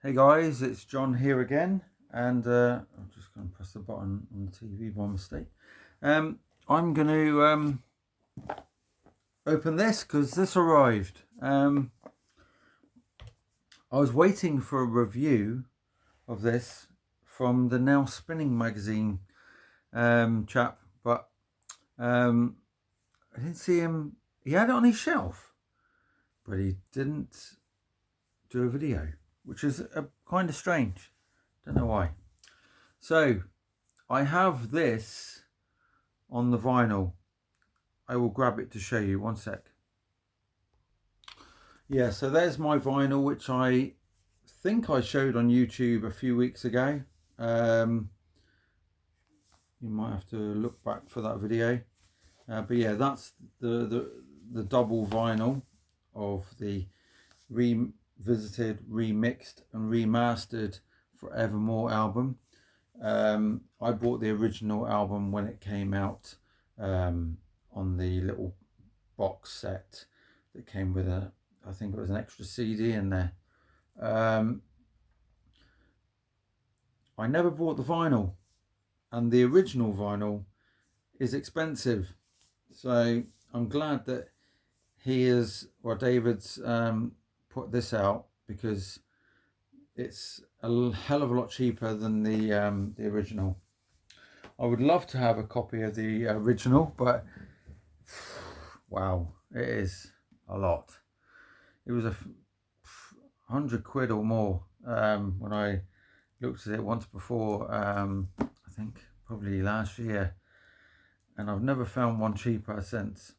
Hey guys, it's John here again, and I'm just going to press the button on the TV by mistake. I'm going to open this because this arrived. I was waiting for a review of this from the Now Spinning magazine chap, but I didn't see him. He had it on his shelf, but he didn't do a video, which is kind of strange. Don't know why. So I have this on the vinyl. I will grab it to show you. One sec. Yeah, so there's my vinyl, which I think I showed on YouTube a few weeks ago. You might have to look back for that video. But yeah, that's the double vinyl of the revisited, remixed and remastered Forevermore album. I bought the original album when it came out on the little box set that came with I think it was an extra CD in there. I never bought the vinyl, and the original vinyl is expensive. So I'm glad that David's put this out, because it's a hell of a lot cheaper than the original. I would love to have a copy of the original, but wow, it is a lot. It was £100 or more when I looked at it once before. I think probably last year, and I've never found one cheaper since.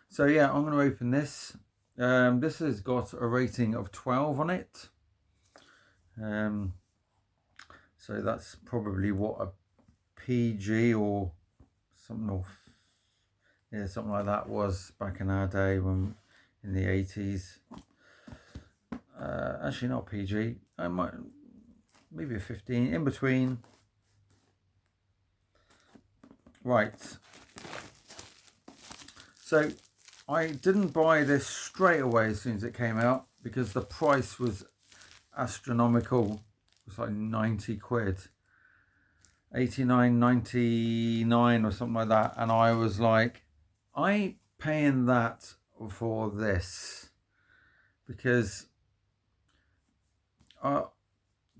So yeah, I'm going to open this. This has got a rating of 12 on it. So that's probably what a PG or something, something like that was back in our day, when in the 80s. Actually not PG. I might maybe a 15, in between. Right. So I didn't buy this straight away as soon as it came out, because the price was astronomical. It was like 90 quid, 89.99 or something like that, and I was like, I ain't paying that for this, because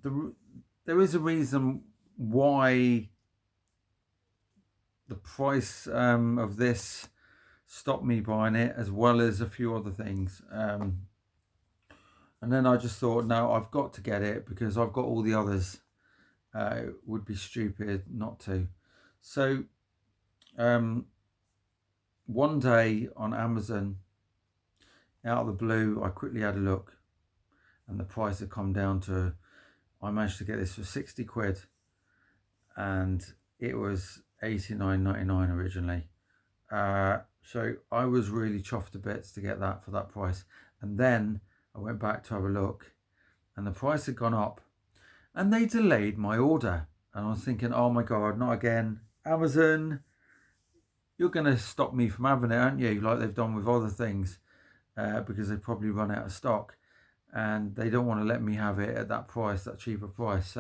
there is a reason why the price of this stopped me buying it, as well as a few other things. And then I just thought, no, I've got to get it because I've got all the others. It would be stupid not to. So one day on Amazon, out of the blue, I quickly had a look, and the price had come down to, I managed to get this for 60 quid, and it was 89.99 originally. So I was really chuffed to bits to get that for that price. And then I went back to have a look, and the price had gone up, and they delayed my order. And I was thinking, oh my God, not again. Amazon, you're going to stop me from having it, aren't you? Like they've done with other things, because they've probably run out of stock, and they don't want to let me have it at that price, that cheaper price.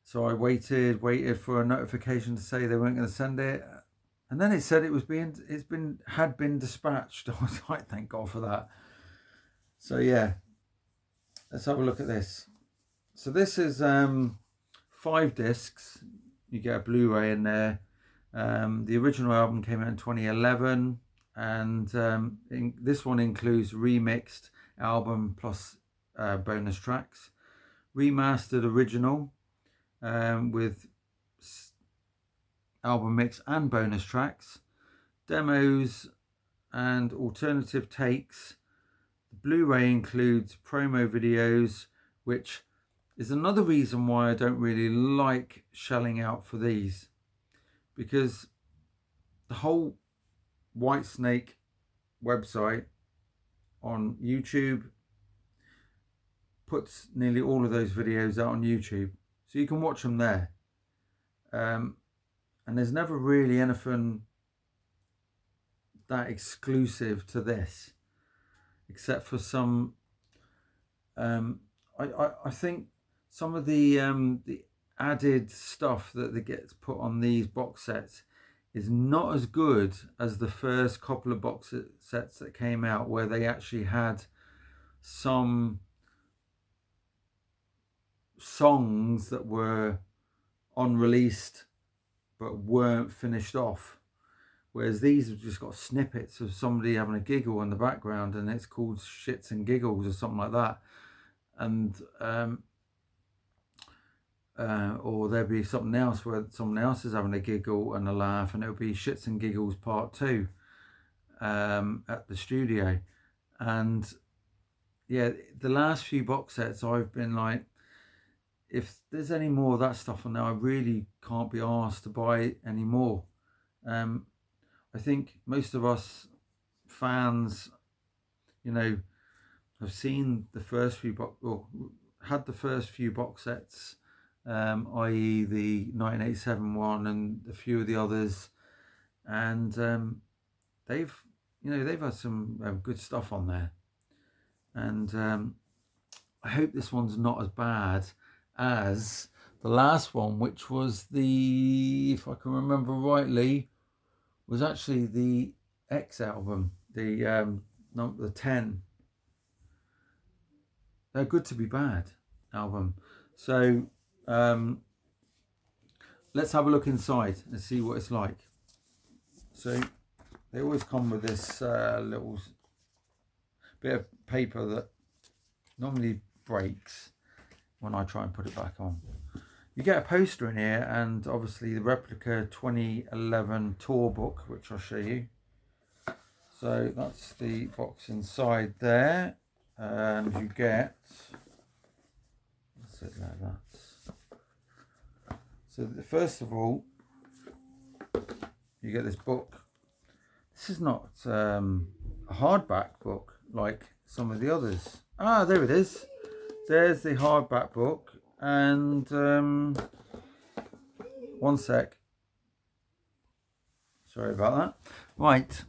So I waited for a notification to say they weren't going to send it, and then it said had been dispatched. I was like, thank God for that. So yeah, let's have a look at this. So this is 5 discs. You get a Blu-ray in there. The original album came out in 2011, and this one includes remixed album plus bonus tracks, remastered original with album mix and bonus tracks, demos and alternative takes. The Blu-ray includes promo videos, which is another reason why I don't really like shelling out for these, because the whole Whitesnake website on YouTube puts nearly all of those videos out on YouTube, so you can watch them there. And there's never really anything that exclusive to this, except for some I think some of the added stuff that gets put on these box sets is not as good as the first couple of box sets that came out, where they actually had some songs that were unreleased but weren't finished off, whereas these have just got snippets of somebody having a giggle in the background, and it's called Shits and Giggles or something like that. And or there'd be something else where someone else is having a giggle and a laugh, and it'll be Shits and Giggles Part 2 at the studio. And yeah, the last few box sets I've been like, if there's any more of that stuff on there, I really can't be asked to buy any more. I think most of us fans, you know, have seen the first few had the first few box sets, i.e. the 1987 one and a few of the others, and they've had some good stuff on there, and I hope this one's not as bad as the last one, which was the, if I can remember rightly, was actually the X album, the 10. They're Good to Be Bad album. So let's have a look inside and see what it's like. So they always come with this little bit of paper that normally breaks when I try and put it back on. You get a poster in here, and obviously the replica 2011 tour book, which I'll show you. So that's the box inside there, and you get, let's sit like that. So first of all, you get this book. This is not a hardback book like some of the others. Ah, there it is. There's the hardback book, and one sec. Sorry about that. Right.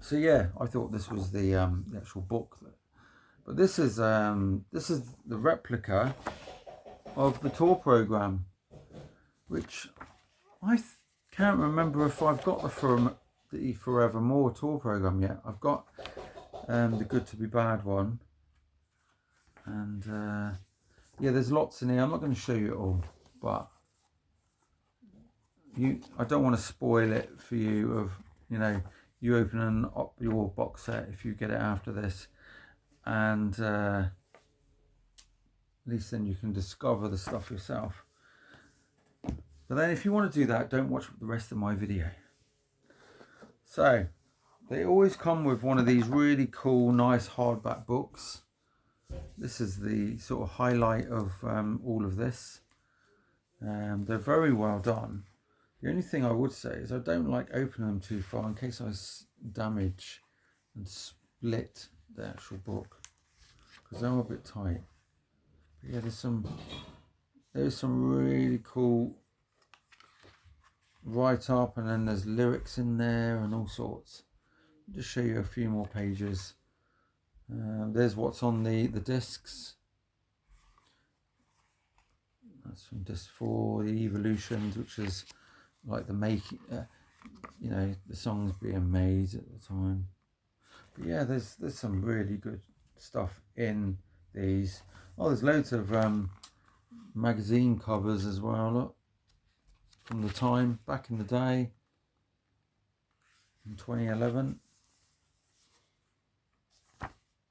So yeah, I thought this was the actual book, but this is the replica of the tour program, which I can't remember if I've got the Forevermore tour program yet. I've got the Good to Be Bad one, and yeah, there's lots in here. I'm not going to show you it all, but I don't want to spoil it for you of, you know, you opening up your box set if you get it after this, and at least then you can discover the stuff yourself. But then if you want to do that, don't watch the rest of my video. So they always come with one of these really cool, nice hardback books. This is the sort of highlight of all of this. They're very well done. The only thing I would say is I don't like opening them too far in case I damage and split the actual book, because they're a bit tight. But yeah, there's some really cool write up, and then there's lyrics in there and all sorts. I'll just show you a few more pages. There's what's on the discs. That's from disc 4, the Evolutions, which is like the making, you know, the songs being made at the time. But yeah, there's some really good stuff in these. Oh, there's loads of magazine covers as well, look, from the time back in the day, in 2011.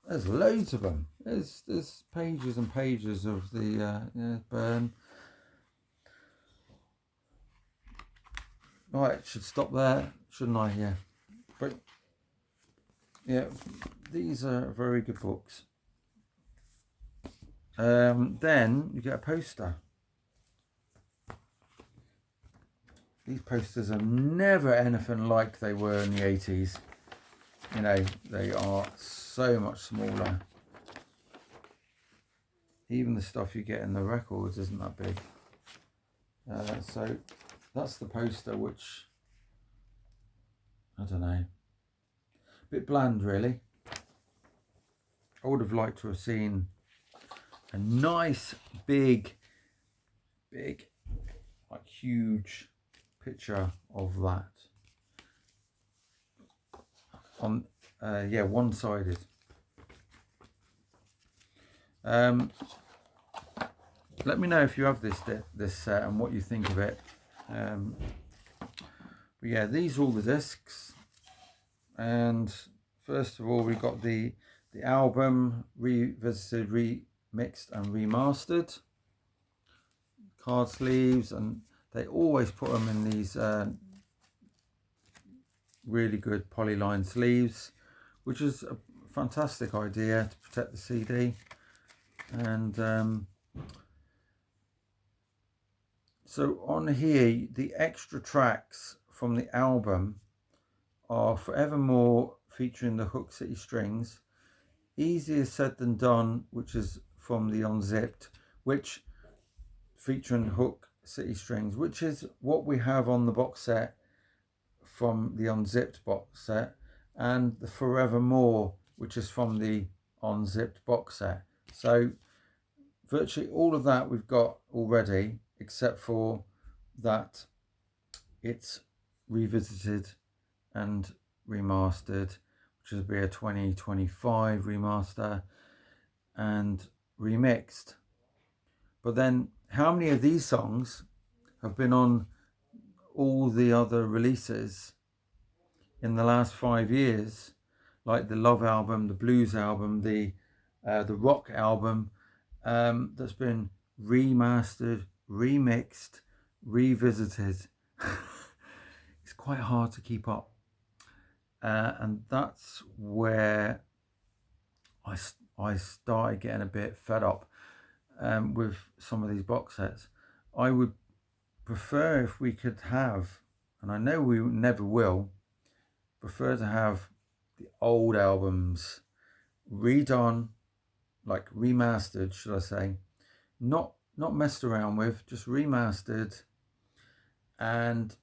There's loads of them. There's pages and pages of the yeah, burn. Right, should stop there, shouldn't I? Yeah. But yeah, these are very good books. Then you get a poster. These posters are never anything like they were in the 80s. You know, they are so much smaller. Even the stuff you get in the records isn't that big. So that's the poster, which, I don't know, a bit bland really. I would have liked to have seen a nice big like huge picture of that on yeah, one-sided. Let me know if you have this set and what you think of it. But yeah, these are all the discs, and first of all we got the album revisited, remixed and remastered. Card sleeves, and they always put them in these really good polyline sleeves, which is a fantastic idea to protect the CD. And so on here, the extra tracks from the album are Forevermore featuring the Hook City strings, Easier Said Than Done, which is from the Unzipped, which featuring Hook City strings, which is what we have on the box set from the Unzipped box set, and the Forevermore, which is from the Unzipped box set. So virtually all of that we've got already, except for that it's revisited and remastered, which will be a 2025 remaster and remixed. But then how many of these songs have been on all the other releases in the last 5 years, like the Love album, the Blues album, the Rock album, that's been remastered, remixed, revisited? It's quite hard to keep up, and that's where I started getting a bit fed up with some of these box sets. I would prefer if we could have, and I know we never will, prefer to have the old albums redone, like remastered, should I say, not messed around with, just remastered, and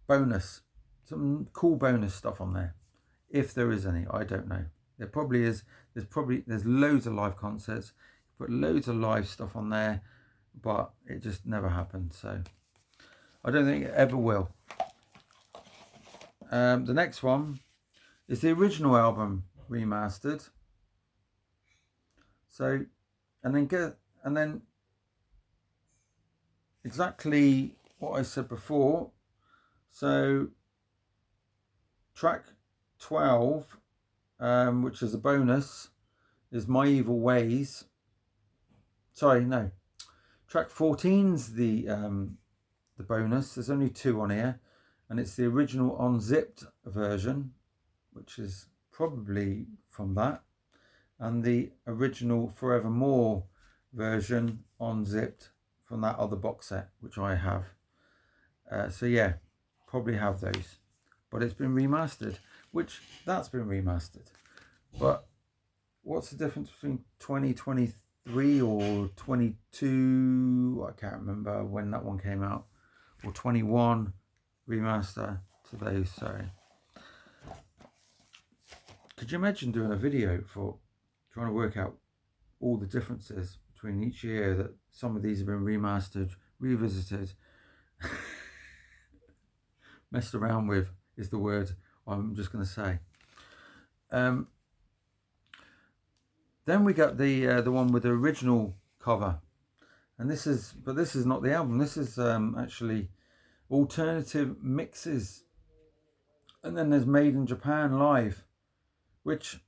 bonus, some cool bonus stuff on there, if there is any. I don't know. There probably is. There's loads of live concerts, put loads of live stuff on there, but it just never happened. So I don't think it ever will. The next one is the original album remastered. So, and then exactly what I said before. So track 12, which is a bonus, is My Evil Ways. Sorry, no. Track 14's the bonus. There's only 2 on here, and it's the original unzipped version, which is probably from that, and the original Forevermore version unzipped from that other box set, which I have. So yeah, probably have those, but it's been remastered, which that's been remastered. But what's the difference between 2023 or 22? I can't remember when that one came out, or 21 remaster to those. Sorry. Could you imagine doing a video for trying to work out all the differences between each year, that some of these have been remastered, revisited, messed around with is the word I'm just going to say. Then we got the one with the original cover, and this is not the album. This is actually alternative mixes, and then there's Made in Japan Live, which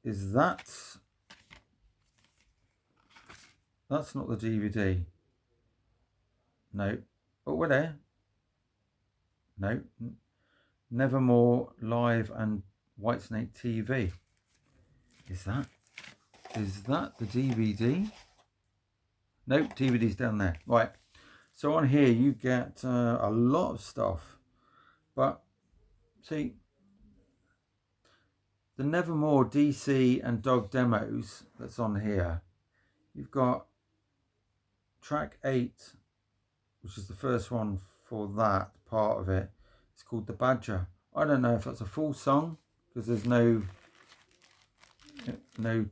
is that's not the DVD. No. Oh, we're there. No. Nevermore Live and Whitesnake TV. Is that the DVD? Nope, DVD's down there. Right. So on here you get a lot of stuff, but see, the Nevermore DC and Dog demos that's on here, you've got track 8, which is the first one for that part of it. It's called The Badger. I don't know if that's a full song, because there's no no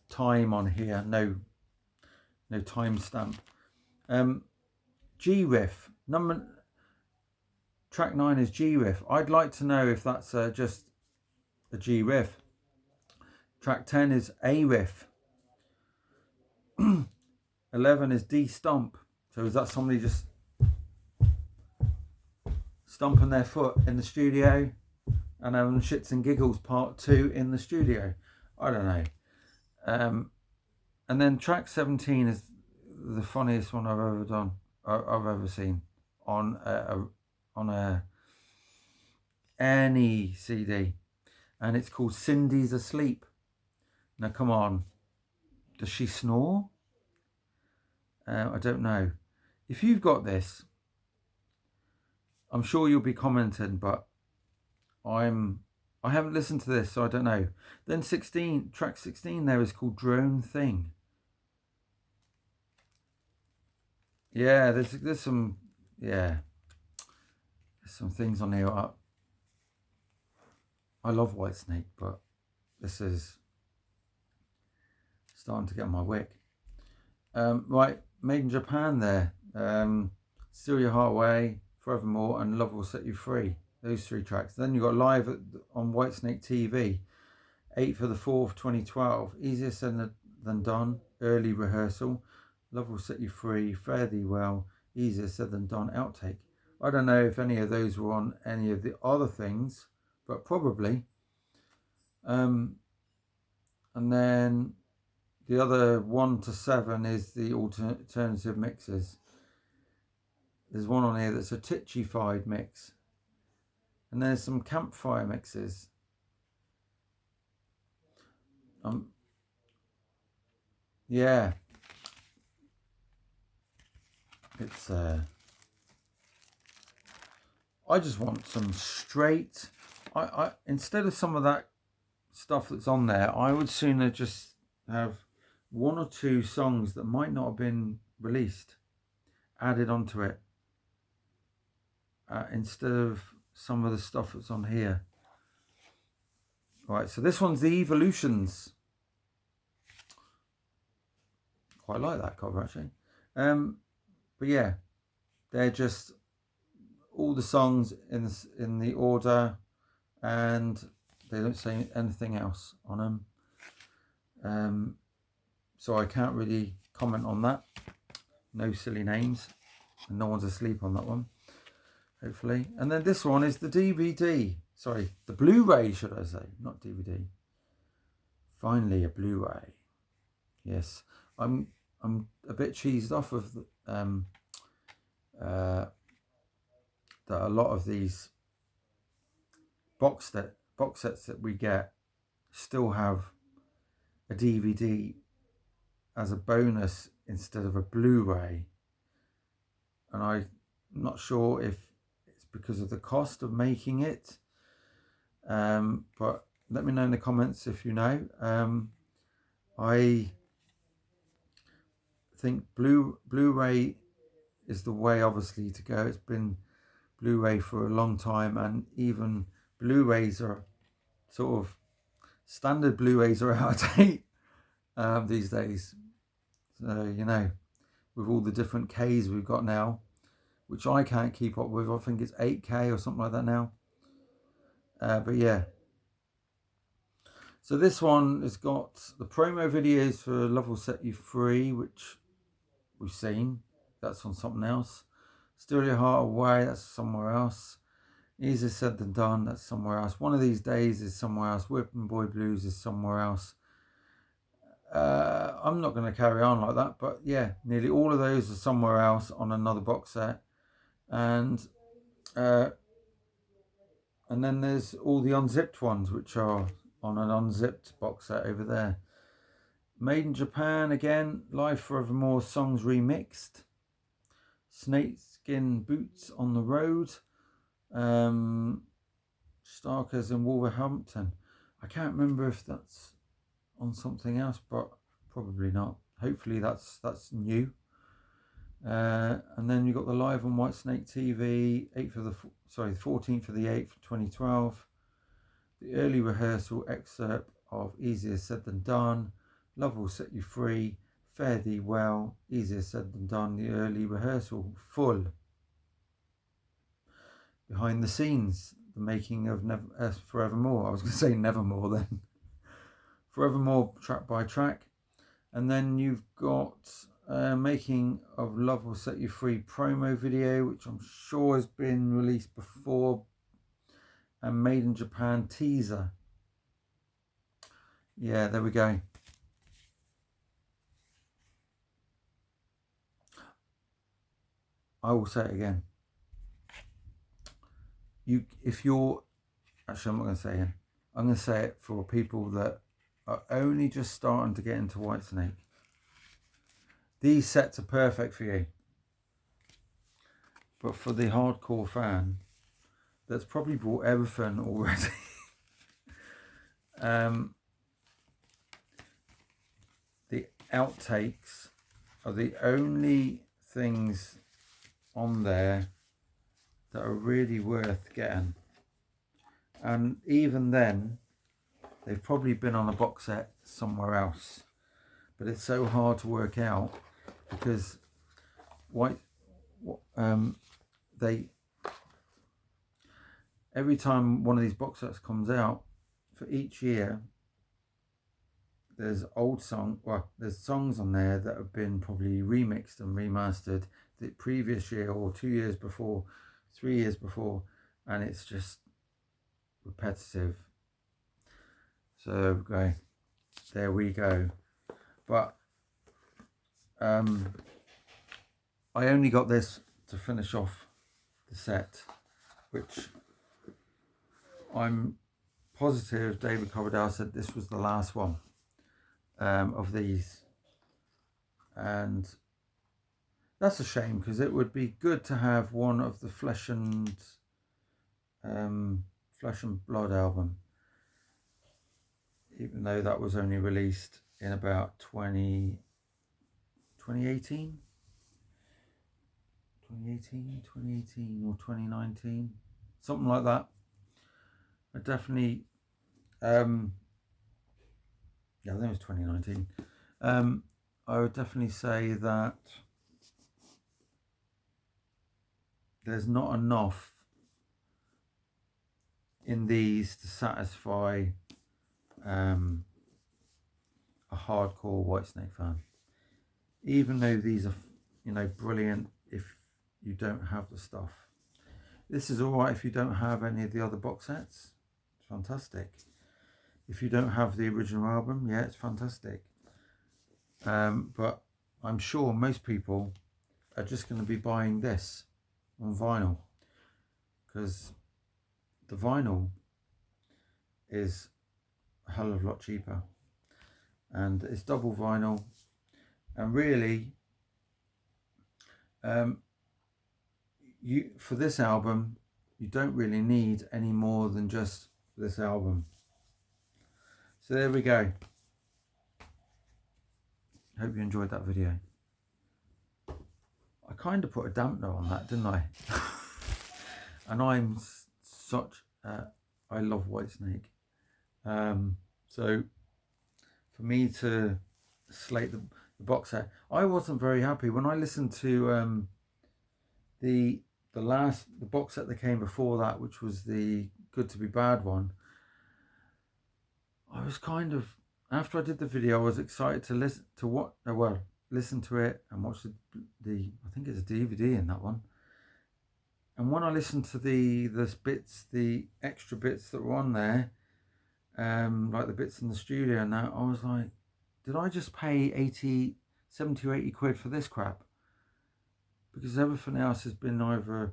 time on here, no timestamp. G riff track 9 is G riff. I'd like to know if that's just a G riff. Track 10 is A riff. 11 is D stomp. So is that somebody just stomping their foot in the studio and having shits and giggles part 2 in the studio? I don't know. And then track 17 is the funniest one I've ever done. I've ever seen on any CD, and it's called Cindy's Asleep. Now come on, does she snore? I don't know. If you've got this, I'm sure you'll be commenting, but I haven't listened to this, so I don't know. Then track 16 there is called Drone Thing. Yeah, there's some things on here. I love Whitesnake, but this is starting to get on my wick. Right, Made in Japan there. Steal Your Heart Away, Forevermore, and Love Will Set You Free. Those 3 tracks. Then you got live on Whitesnake TV, 8th of the 4th, 2012. Easier Said Than Done, Early Rehearsal, Love Will Set You Free, Fare Thee Well, Easier Said Than Done, Outtake. I don't know if any of those were on any of the other things, but probably. And then the other 1 to 7 is the alternative mixes. There's one on here that's a Titchified mix. And there's some campfire mixes. Yeah. It's I just want some straight. I instead of some of that stuff that's on there, I would sooner just have 1 or 2 songs that might not have been released added onto it, instead of some of the stuff that's on here. Right, so this one's the Evolutions. Quite like that cover actually. But yeah, they're just all the songs in the order, and they don't say anything else on them. So I can't really comment on that. No silly names, and no one's asleep on that one, hopefully. And then this one is the DVD. Sorry, the Blu-ray, should I say, not DVD. Finally, a Blu-ray. Yes, I'm a bit cheesed off of that a lot of these box sets that we get still have a DVD as a bonus instead of a Blu-ray, and I'm not sure if it's because of the cost of making it, but let me know in the comments if you know. I think Blu-ray is the way, obviously, to go. It's been Blu-ray for a long time, and even Blu-rays are sort of standard Blu-rays are out of date these days. So, you know, with all the different Ks we've got now, which I can't keep up with. I think it's 8K or something like that now. But yeah. So this one has got the promo videos for Love Will Set You Free, which we've seen. That's on something else. Steal Your Heart Away, that's somewhere else. Easier Said Than Done, that's somewhere else. One of These Days is somewhere else. Whipping Boy Blues is somewhere else. I'm not going to carry on like that, but yeah, nearly all of those are somewhere else on another box set. And then there's all the unzipped ones, which are on an unzipped box set over there. Made in Japan again, Live Forevermore songs remixed. Snakeskin Boots on the Road. Starkers and Wolverhampton. I can't remember if that's on something else, but probably not. Hopefully that's new. And then you got the live on Whitesnake TV, 14th of the 8th, 2012. The early rehearsal excerpt of Easier Said Than Done, Love Will Set You Free, Fare Thee Well, Easier Said Than Done, the early rehearsal, full. Behind the scenes, the making of Forevermore. I was going to say Nevermore then. Forevermore, track by track. And then you've got making of Love Will Set You Free promo video, which I'm sure has been released before, and Made in Japan teaser. Yeah, there we go. I will say it again. Actually, I'm not going to say it. I'm going to say it for people that are only just starting to get into Whitesnake. These sets are perfect for you. But for the hardcore fan that's probably bought everything already, the outtakes are the only things on there that are really worth getting. And even then, they've probably been on a box set somewhere else. But it's so hard to work out because every time one of these box sets comes out, for each year, there's there's songs on there that have been probably remixed and remastered the previous year or 2 years before, 3 years before, and it's just repetitive. So okay, there we go. But I only got this to finish off the set, which I'm positive David Coverdale said this was the last one of these, and that's a shame because it would be good to have one of the Flesh and Blood album, even though that was only released in about 2018 or 2019, something like that. I definitely yeah, I think it was 2019. I would definitely say that there's not enough in these to satisfy a hardcore Whitesnake fan, even though these are, you know, brilliant if you don't have the stuff. This is all right if you don't have any of the other box sets. It's fantastic. If you don't have the original album, yeah, it's fantastic. But I'm sure most people are just going to be buying this on vinyl, because the vinyl is a hell of a lot cheaper, and it's double vinyl, and really for this album you don't really need any more than just this album. So there we go. Hope you enjoyed that video. I kind of put a dampener on that, didn't I? And I'm such I love Whitesnake, so for me to slate the box set, I wasn't very happy when I listened to the box set that came before that, which was the Good to Be Bad one. I was kind of, after I did the video, I was excited to listen to it and watch the I think it's a DVD in that one. And when I listened to the extra bits that were on there, like the bits in the studio and that, I was like, did I just pay 70 or 80 quid for this crap? Because everything else has been either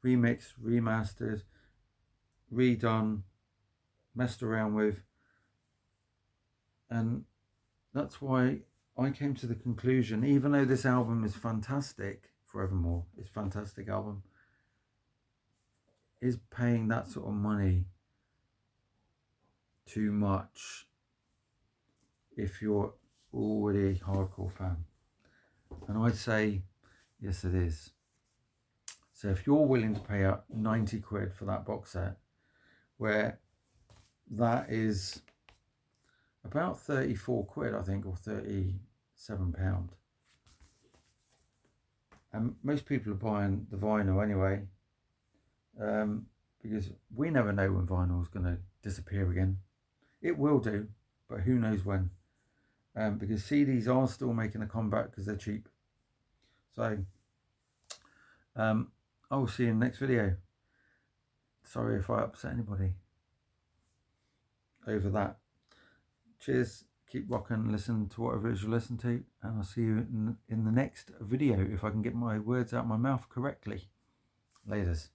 remixed, remastered, redone, messed around with. And that's why I came to the conclusion, even though this album is fantastic, Forevermore, it's a fantastic album, is paying that sort of money too much if you're already a hardcore fan? And I'd say yes, it is. So if you're willing to pay out 90 quid for that box set, where that is about 34 quid, I think, or £37. And most people are buying the vinyl anyway, because we never know when vinyl is going to disappear again. It will do, but who knows when. Because CDs are still making a comeback because they're cheap. So I will see you in the next video. Sorry if I upset anybody over that. Cheers, keep rocking, listen to whatever it is you listen to, and I'll see you in the next video if I can get my words out of my mouth correctly. Laters.